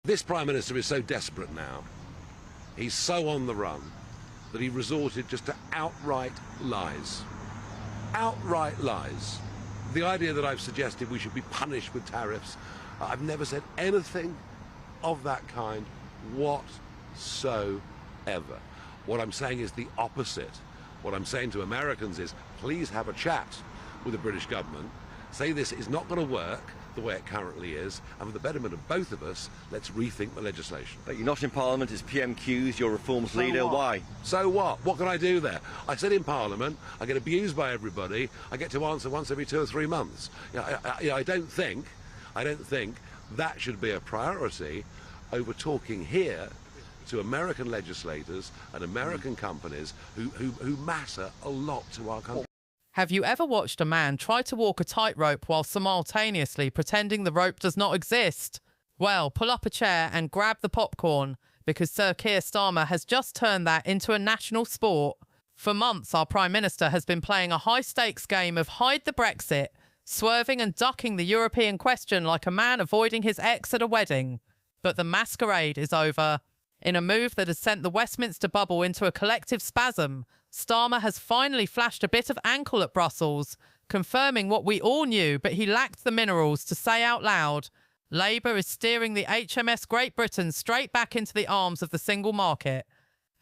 This Prime Minister is so desperate now, he's so on the run, that he resorted just to outright lies. Outright lies. The idea that I've suggested we should be punished with tariffs, I've never said anything of that kind whatsoever. What I'm saying is the opposite. What I'm saying to Americans is, please have a chat with the British government, say this is not going to work the way it currently is, and for the betterment of both of us, let's rethink the legislation. But you're not in Parliament as PMQs, you're Reform's leader, why? So what? What can I do there? I sit in Parliament, I get abused by everybody, I get to answer once every 2 or 3 months. I don't think that should be a priority over talking here to American legislators and American companies who matter a lot to our country. Have you ever watched a man try to walk a tightrope while simultaneously pretending the rope does not exist? Well, pull up a chair and grab the popcorn, because Sir Keir Starmer has just turned that into a national sport. For months, our Prime Minister has been playing a high-stakes game of hide the Brexit, swerving and ducking the European question like a man avoiding his ex at a wedding. But the masquerade is over. In a move that has sent the Westminster bubble into a collective spasm, Starmer has finally flashed a bit of ankle at Brussels, confirming what we all knew, but he lacked the minerals to say out loud. Labour is steering the HMS Great Britain straight back into the arms of the single market.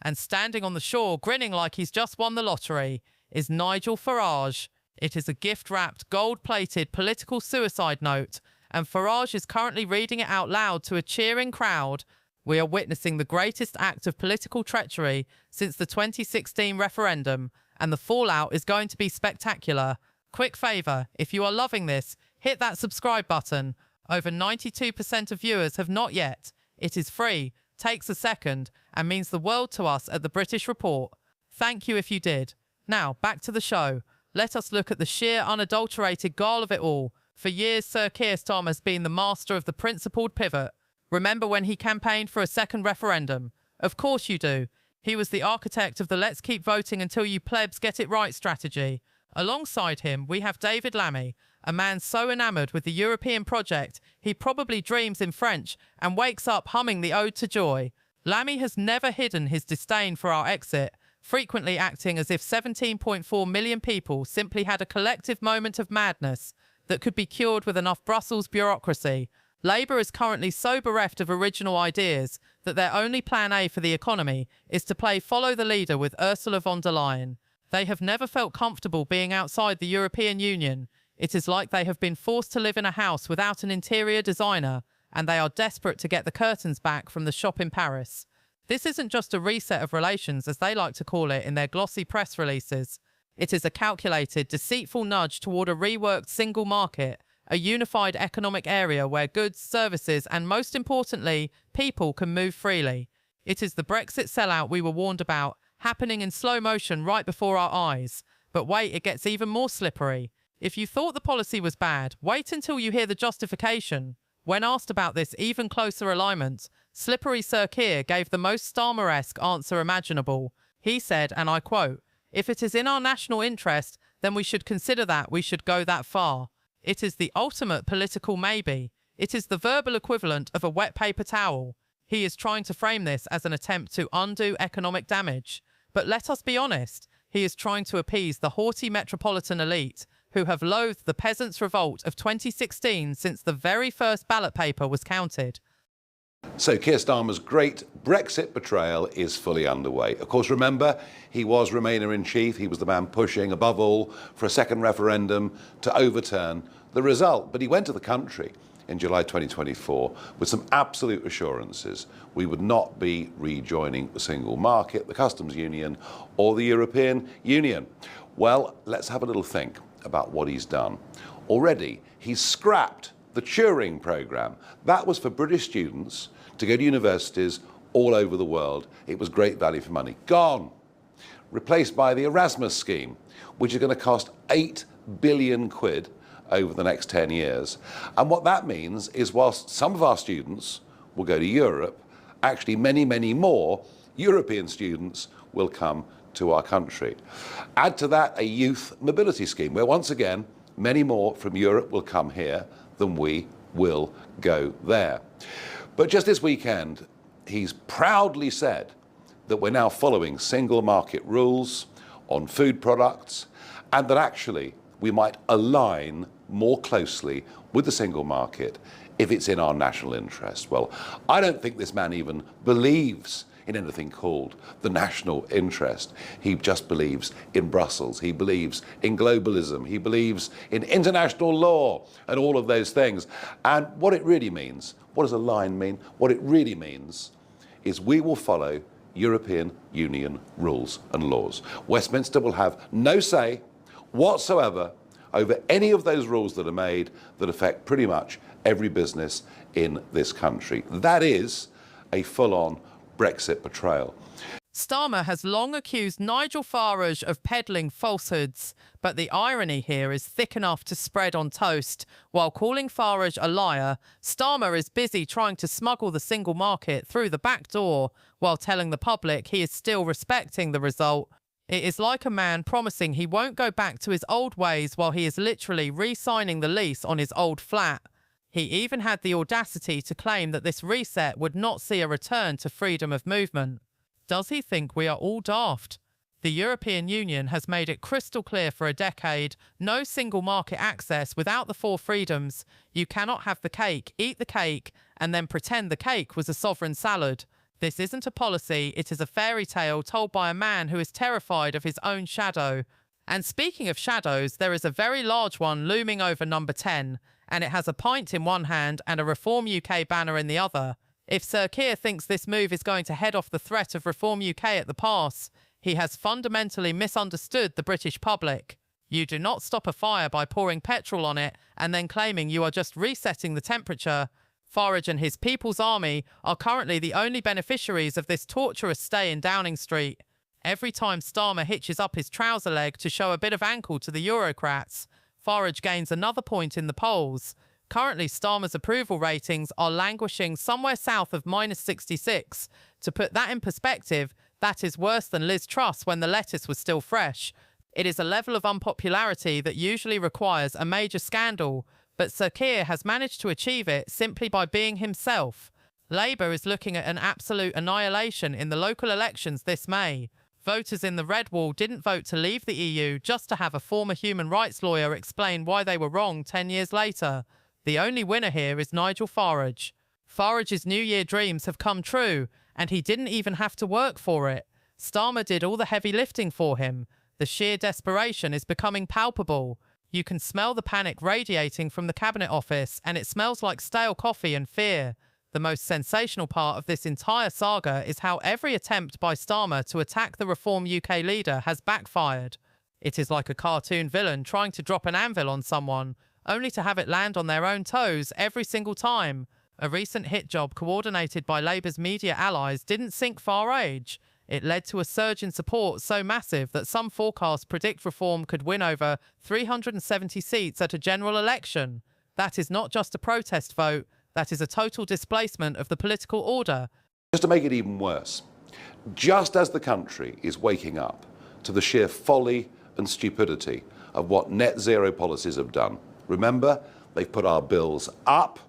And standing on the shore, grinning like he's just won the lottery, is Nigel Farage. It is a gift-wrapped, gold-plated political suicide note, and Farage is currently reading it out loud to a cheering crowd. We are witnessing the greatest act of political treachery since the 2016 referendum, and the fallout is going to be spectacular. Quick favour, if you are loving this, hit that subscribe button. Over 92% of viewers have not yet. It is free, takes a second, and means the world to us at the British Report. Thank you if you did. Now, back to the show. Let us look at the sheer unadulterated gall of it all. For years, Sir Keir Starmer has been the master of the principled pivot. Remember when he campaigned for a second referendum? Of course you do. He was the architect of the let's keep voting until you plebs get it right strategy. Alongside him, we have David Lammy, a man so enamoured with the European project, he probably dreams in French and wakes up humming the Ode to Joy. Lammy has never hidden his disdain for our exit, frequently acting as if 17.4 million people simply had a collective moment of madness that could be cured with enough Brussels bureaucracy. Labour is currently so bereft of original ideas that their only plan A for the economy is to play follow the leader with Ursula von der Leyen. They have never felt comfortable being outside the European Union. It is like they have been forced to live in a house without an interior designer, and they are desperate to get the curtains back from the shop in Paris. This isn't just a reset of relations, as they like to call it in their glossy press releases. It is a calculated, deceitful nudge toward a reworked single market, a unified economic area where goods, services, and most importantly, people can move freely. It is the Brexit sellout we were warned about, happening in slow motion right before our eyes. But wait, it gets even more slippery. If you thought the policy was bad, wait until you hear the justification. When asked about this even closer alignment, slippery Sir Keir gave the most Starmer-esque answer imaginable. He said, and I quote, "If it is in our national interest, then we should consider that we should go that far." It is the ultimate political maybe. It is the verbal equivalent of a wet paper towel. He is trying to frame this as an attempt to undo economic damage. But let us be honest, he is trying to appease the haughty metropolitan elite who have loathed the peasants' revolt of 2016 since the very first ballot paper was counted. So Keir Starmer's great Brexit betrayal is fully underway. Of course, remember, he was Remainer-in-Chief. He was the man pushing, above all, for a second referendum to overturn the result. But he went to the country in July 2024 with some absolute assurances we would not be rejoining the single market, the customs union, or the European Union. Well, let's have a little think about what he's done. Already, he's scrapped the Turing programme. That was for British students to go to universities all over the world. It was great value for money. Gone. Replaced by the Erasmus scheme, which is going to cost 8 billion quid over the next 10 years. And what that means is, whilst some of our students will go to Europe, actually many, many more European students will come to our country. Add to that a youth mobility scheme, where once again, many more from Europe will come here than we will go there. But just this weekend, he's proudly said that we're now following single market rules on food products, and that actually we might align more closely with the single market if it's in our national interest. Well, I don't think this man even believes in anything called the national interest. He just believes in Brussels. He believes in globalism. He believes in international law and all of those things. And what it really means, what does a line mean? What it really means is we will follow European Union rules and laws. Westminster will have no say whatsoever over any of those rules that are made that affect pretty much every business in this country. That is a full-on Brexit betrayal. Starmer has long accused Nigel Farage of peddling falsehoods, but the irony here is thick enough to spread on toast. While calling Farage a liar, Starmer is busy trying to smuggle the single market through the back door while telling the public he is still respecting the result. It is like a man promising he won't go back to his old ways while he is literally re-signing the lease on his old flat. He even had the audacity to claim that this reset would not see a return to freedom of movement. Does he think we are all daft? The European Union has made it crystal clear for a decade, no single market access without the four freedoms. You cannot have the cake, eat the cake, and then pretend the cake was a sovereign salad. This isn't a policy, it is a fairy tale told by a man who is terrified of his own shadow. And speaking of shadows, there is a very large one looming over number 10, and it has a pint in one hand and a Reform UK banner in the other. If Sir Keir thinks this move is going to head off the threat of Reform UK at the pass, he has fundamentally misunderstood the British public. You do not stop a fire by pouring petrol on it and then claiming you are just resetting the temperature. Farage and his People's Army are currently the only beneficiaries of this torturous stay in Downing Street. Every time Starmer hitches up his trouser leg to show a bit of ankle to the Eurocrats, Farage gains another point in the polls. Currently, Starmer's approval ratings are languishing somewhere south of -66. To put that in perspective, that is worse than Liz Truss when the lettuce was still fresh. It is a level of unpopularity that usually requires a major scandal, but Sir Keir has managed to achieve it simply by being himself. Labour is looking at an absolute annihilation in the local elections this May. Voters in the Red Wall didn't vote to leave the EU just to have a former human rights lawyer explain why they were wrong 10 years later. The only winner here is Nigel Farage. Farage's New Year dreams have come true, and he didn't even have to work for it. Starmer did all the heavy lifting for him. The sheer desperation is becoming palpable. You can smell the panic radiating from the Cabinet Office, and it smells like stale coffee and fear. The most sensational part of this entire saga is how every attempt by Starmer to attack the Reform UK leader has backfired. It is like a cartoon villain trying to drop an anvil on someone, only to have it land on their own toes every single time. A recent hit job coordinated by Labour's media allies didn't sink Farage. It led to a surge in support so massive that some forecasts predict Reform could win over 370 seats at a general election. That is not just a protest vote, that is a total displacement of the political order. Just to make it even worse, just as the country is waking up to the sheer folly and stupidity of what net zero policies have done, remember, they've put our bills up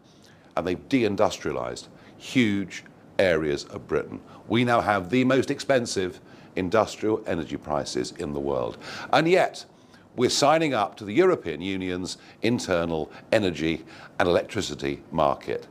and they've deindustrialised huge areas of Britain. We now have the most expensive industrial energy prices in the world. And yet, we're signing up to the European Union's internal energy and electricity market.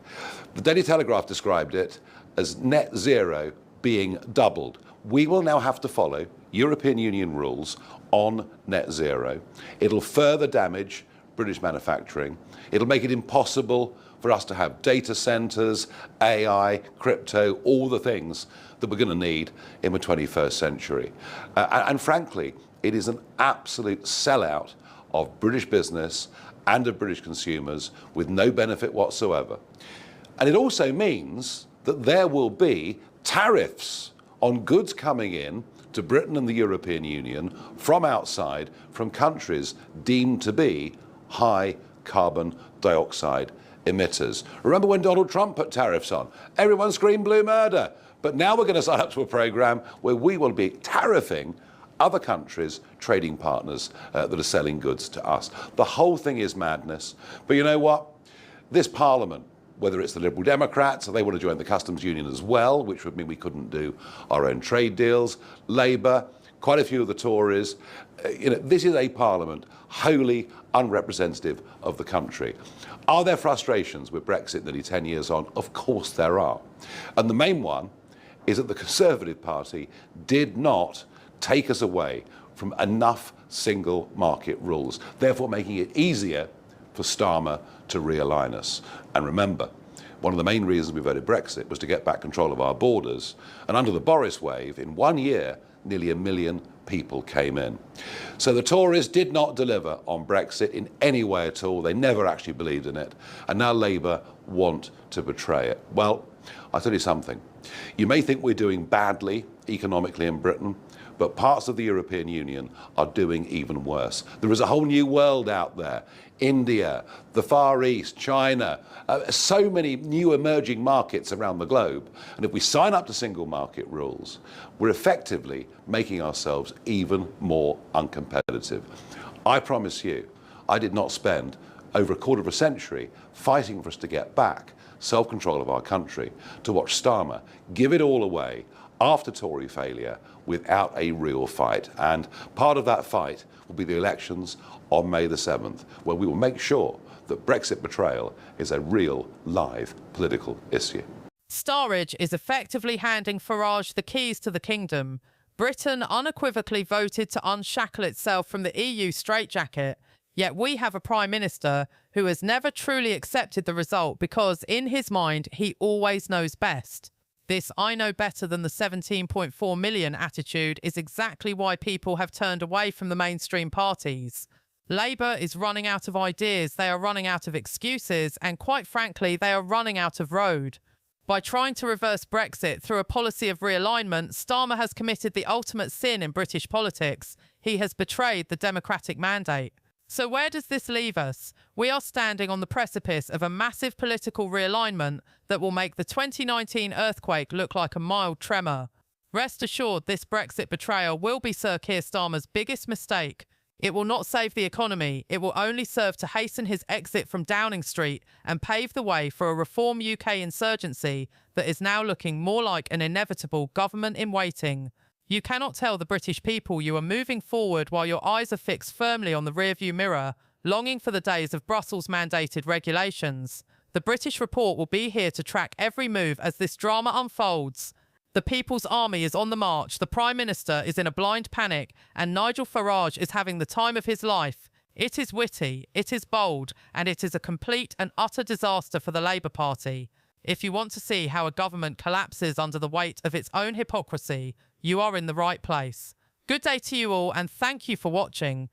The Daily Telegraph described it as net zero being doubled. We will now have to follow European Union rules on net zero. It'll further damage British manufacturing. It'll make it impossible for us to have data centres, AI, crypto, all the things that we're going to need in the 21st century. And frankly, it is an absolute sellout of British business and of British consumers with no benefit whatsoever. And it also means that there will be tariffs on goods coming in to Britain and the European Union from outside, from countries deemed to be high carbon dioxide emitters. Remember when Donald Trump put tariffs on? Everyone screamed blue murder. But now we're going to sign up to a program where we will be tariffing other countries, trading partners that are selling goods to us. The whole thing is madness. But you know what? This Parliament whether it's the Liberal Democrats, they want to join the customs union as well, which would mean we couldn't do our own trade deals. Labour, quite a few of the Tories. This is a parliament wholly unrepresentative of the country. Are there frustrations with Brexit nearly 10 years on? Of course there are. And the main one is that the Conservative Party did not take us away from enough single market rules, therefore making it easier for Starmer to realign us. And remember, one of the main reasons we voted Brexit was to get back control of our borders. And under the Boris wave, in 1 year, nearly 1 million people came in. So the Tories did not deliver on Brexit in any way at all. They never actually believed in it. And now Labour want to betray it. Well, I'll tell you something. You may think we're doing badly economically in Britain, but parts of the European Union are doing even worse. There is a whole new world out there. India, the Far East, China, so many new emerging markets around the globe. And if we sign up to single market rules, we're effectively making ourselves even more uncompetitive. I promise you, I did not spend over a quarter of a century fighting for us to get back self-control of our country, to watch Starmer give it all away after Tory failure without a real fight. And part of that fight will be the elections on May the 7th, where we will make sure that Brexit betrayal is a real, live political issue. Starage is effectively handing Farage the keys to the kingdom. Britain unequivocally voted to unshackle itself from the EU straitjacket, yet we have a Prime Minister who has never truly accepted the result because, in his mind, he always knows best. This "I know better than the 17.4 million" attitude is exactly why people have turned away from the mainstream parties. Labour is running out of ideas, they are running out of excuses, and quite frankly, they are running out of road. By trying to reverse Brexit through a policy of realignment, Starmer has committed the ultimate sin in British politics. He has betrayed the democratic mandate. So where does this leave us? We are standing on the precipice of a massive political realignment that will make the 2019 earthquake look like a mild tremor. Rest assured, this Brexit betrayal will be Sir Keir Starmer's biggest mistake. It will not save the economy. It will only serve to hasten his exit from Downing Street and pave the way for a Reform UK insurgency that is now looking more like an inevitable government in waiting. You cannot tell the British people you are moving forward while your eyes are fixed firmly on the rearview mirror, longing for the days of Brussels-mandated regulations. The British report will be here to track every move as this drama unfolds. The People's Army is on the march, the Prime Minister is in a blind panic, and Nigel Farage is having the time of his life. It is witty, it is bold, and it is a complete and utter disaster for the Labour Party. If you want to see how a government collapses under the weight of its own hypocrisy, you are in the right place. Good day to you all, and thank you for watching.